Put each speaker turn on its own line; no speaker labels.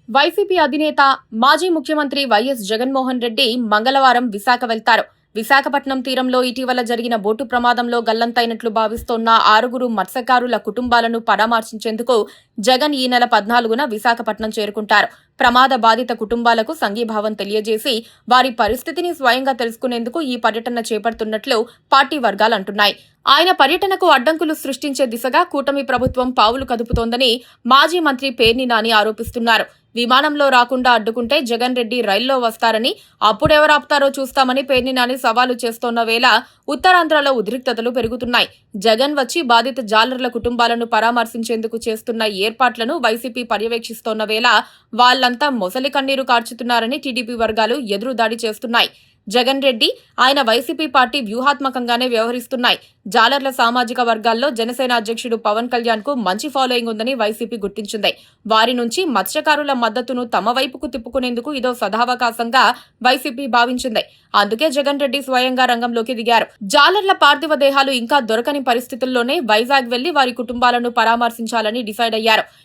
YCP అధినేత మాజీ ముఖ్యమంత్రి వైఎస్ జగన్మోహన్ రెడ్డి మంగళవారం విశాఖ వెళ్తారు. విశాఖపట్నం తీరంలో ఇటీవల జరిగిన బోటు ప్రమాదంలో గల్లంతైనట్లు భావిస్తోన్న 6 మత్స్యకారుల కుటుంబాలను పరామర్శించేందుకు జగన్ ఈ నెల 14న విశాఖపట్నం చేరుకుంటారు. ప్రమాద బాధిత కుటుంబాలకు సంఘీభావం తెలియజేసి వారి పరిస్థితిని స్వయంగా తెలుసుకునేందుకు ఈ పర్యటన చేపడుతున్నట్లు పార్టీ వర్గాలు అంటున్నాయి. ఆయన పర్యటనకు అడ్డంకులు సృష్టించే దిశగా కూటమి ప్రభుత్వం పావులు కదుపుతోందని మాజీ మంత్రి పేర్ని నాని ఆరోపిస్తున్నారు. విమానంలో రాకుండా అడ్డుకుంటే జగన్ రెడ్డి రైల్లో వస్తారని, అప్పుడెవరాపుతారో చూస్తామని పేర్ని నాని సవాలు చేస్తోన్న వేళ ఉత్తరాంధ్రలో ఉద్రిక్తతలు పెరుగుతున్నాయి. జగన్ వచ్చి బాధిత జాలర్ల కుటుంబాలను పరామర్శించేందుకు చేస్తున్న ఏర్పాట్లను వైసీపీ పర్యవేక్షిస్తోన్న వేళ వాళ్లంతా మొసలి కన్నీరు కార్చుతున్నారని టీడీపీ వర్గాలు ఎదురుదాడి చేస్తున్నాయి. జగన్ రెడ్డి, ఆయన వైసీపీ పార్టీ వ్యూహాత్మకంగానే వ్యవహరిస్తున్నాయి. జాలర్ల సామాజిక వర్గాల్లో జనసేన అధ్యక్షుడు పవన్ కళ్యాణ్ కు మంచి ఫాలోయింగ్ ఉందని వైసీపీ గుర్తించింది. వారి నుంచి మత్స్యకారుల మద్దతును తమ వైపుకు తిప్పుకునేందుకు ఇదో సదావకాశంగా వైసీపీ భావించింది. అందుకే జగన్ రెడ్డి స్వయంగా రంగంలోకి దిగారు. జాలర్ల పార్థివ దేహాలు ఇంకా దొరకని పరిస్థితుల్లోనే వైజాగ్ వెళ్లి వారి కుటుంబాలను పరామర్శించాలని డిసైడ్ అయ్యారు.